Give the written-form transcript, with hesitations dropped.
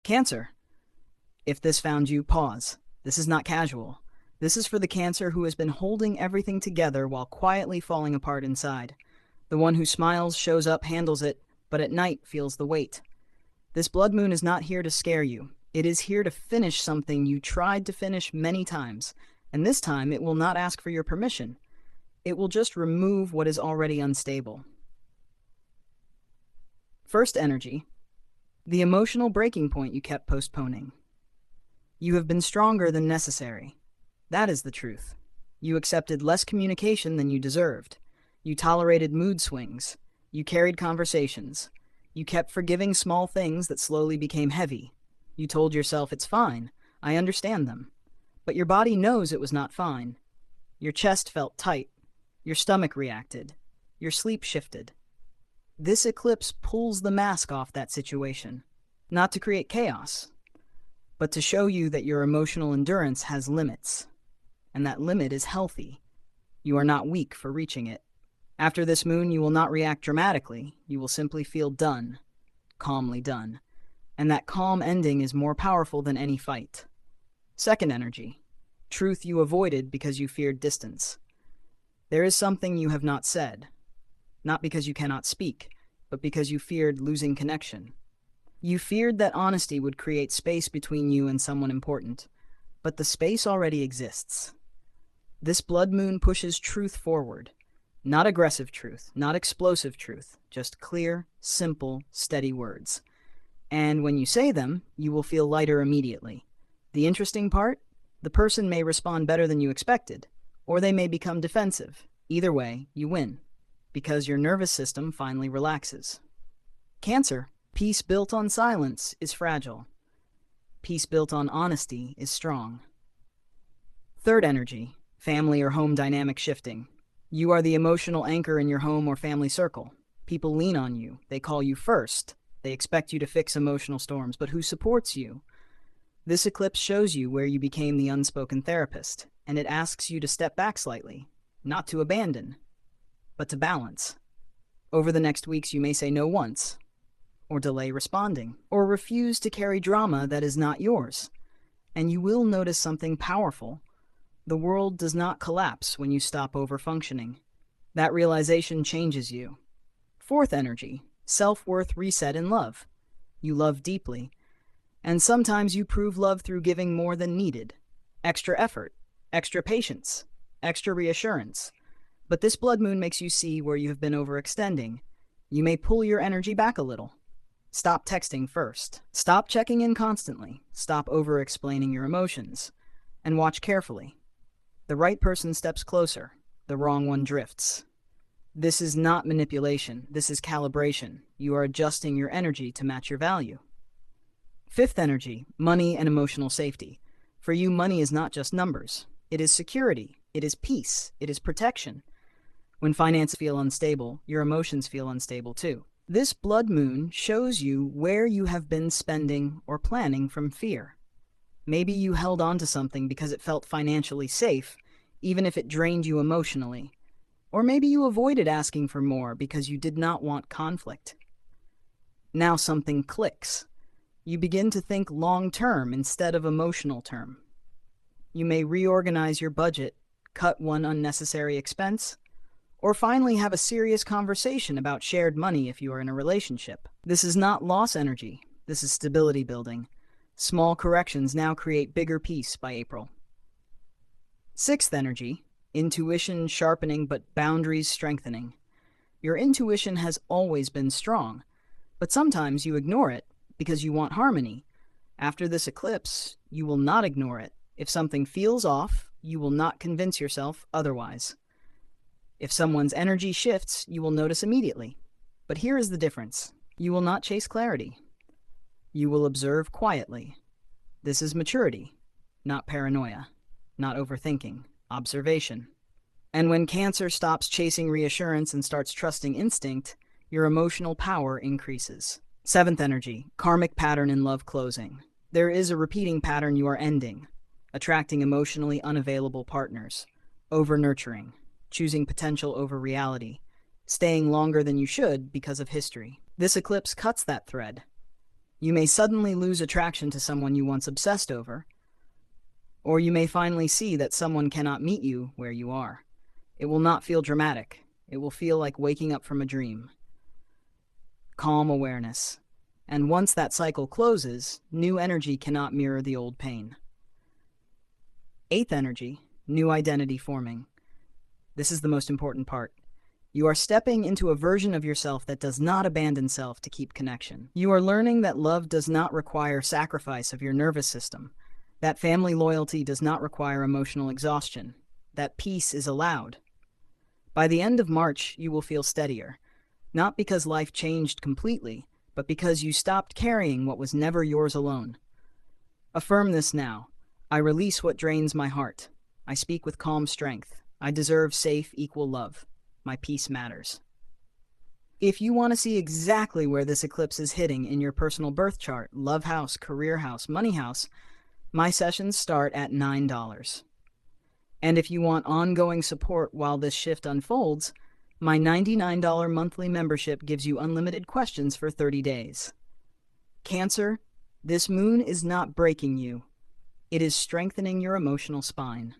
Cancer. If this found you, pause. This is not casual. This is for the Cancer who has been holding everything together while quietly falling apart inside. The one who smiles, shows up, handles it, but at night feels the weight. This blood moon is not here to scare you. It is here to finish something you tried to finish many times, and this time it will not ask for your permission. It will just remove what is already unstable. First energy. The emotional breaking point you kept postponing. You have been stronger than necessary. That is the truth. You accepted less communication than you deserved. You tolerated mood swings. You carried conversations. You kept forgiving small things that slowly became heavy. You told yourself, it's fine, I understand them. But your body knows it was not fine. Your chest felt tight. Your stomach reacted. Your sleep shifted. This eclipse pulls the mask off that situation, not to create chaos, but to show you that your emotional endurance has limits, and that limit is healthy. You are not weak for reaching it. After this moon, you will not react dramatically. You will simply feel done, calmly done, and that calm ending is more powerful than any fight. Second energy. Truth you avoided because you feared distance. There is something you have not said. Not because you cannot speak, but because you feared losing connection. You feared that honesty would create space between you and someone important, but the space already exists. This blood moon pushes truth forward. Not aggressive truth, not explosive truth, just clear, simple, steady words. And when you say them, you will feel lighter immediately. The interesting part? The person may respond better than you expected, or they may become defensive. Either way, you win, because your nervous system finally relaxes. Cancer. Peace built on silence is fragile. Peace built on honesty is strong. Third energy. Family or home dynamic shifting. You are the emotional anchor in your home or family circle. People lean on you. They call you first. They expect you to fix emotional storms, but who supports you? This eclipse shows you where you became the unspoken therapist, and it asks you to step back slightly, not to abandon, but to balance. Over the next weeks, you may say no once, or delay responding, or refuse to carry drama that is not yours. And you will notice something powerful. The world does not collapse when you stop over-functioning. That realization changes you. Fourth energy. Self-worth reset in love. You love deeply. And sometimes you prove love through giving more than needed. Extra effort, extra patience, extra reassurance. But this blood moon makes you see where you have been overextending. You may pull your energy back a little. Stop texting first. Stop checking in constantly. Stop over-explaining your emotions. And watch carefully. The right person steps closer. The wrong one drifts. This is not manipulation. This is calibration. You are adjusting your energy to match your value. Fifth energy, money and emotional safety. For you, money is not just numbers. It is security. It is peace. It is protection. When finances feel unstable, your emotions feel unstable too. This blood moon shows you where you have been spending or planning from fear. Maybe you held on to something because it felt financially safe, even if it drained you emotionally. Or maybe you avoided asking for more because you did not want conflict. Now something clicks. You begin to think long-term instead of emotional term. You may reorganize your budget, cut one unnecessary expense, or finally have a serious conversation about shared money if you are in a relationship. This is not loss energy. This is stability building. Small corrections now create bigger peace by April. Sixth energy, intuition sharpening but boundaries strengthening. Your intuition has always been strong, but sometimes you ignore it because you want harmony. After this eclipse, you will not ignore it. If something feels off, you will not convince yourself otherwise. If someone's energy shifts, you will notice immediately. But here is the difference. You will not chase clarity. You will observe quietly. This is maturity, not paranoia, not overthinking, observation. And when Cancer stops chasing reassurance and starts trusting instinct, your emotional power increases. Seventh energy, karmic pattern in love closing. There is a repeating pattern you are ending. Attracting emotionally unavailable partners. Over-nurturing. Choosing potential over reality. Staying longer than you should because of history. This eclipse cuts that thread. You may suddenly lose attraction to someone you once obsessed over, or you may finally see that someone cannot meet you where you are. It will not feel dramatic. It will feel like waking up from a dream. Calm awareness. And once that cycle closes, new energy cannot mirror the old pain. Eighth energy, new identity forming. This is the most important part. You are stepping into a version of yourself that does not abandon self to keep connection. You are learning that love does not require sacrifice of your nervous system, that family loyalty does not require emotional exhaustion, that peace is allowed. By the end of March, you will feel steadier, not because life changed completely, but because you stopped carrying what was never yours alone. Affirm this now. I release what drains my heart. I speak with calm strength. I deserve safe, equal love. My peace matters. If you want to see exactly where this eclipse is hitting in your personal birth chart, love house, career house, money house, my sessions start at $9. And if you want ongoing support while this shift unfolds, my $99 monthly membership gives you unlimited questions for 30 days. Cancer, this moon is not breaking you. It is strengthening your emotional spine.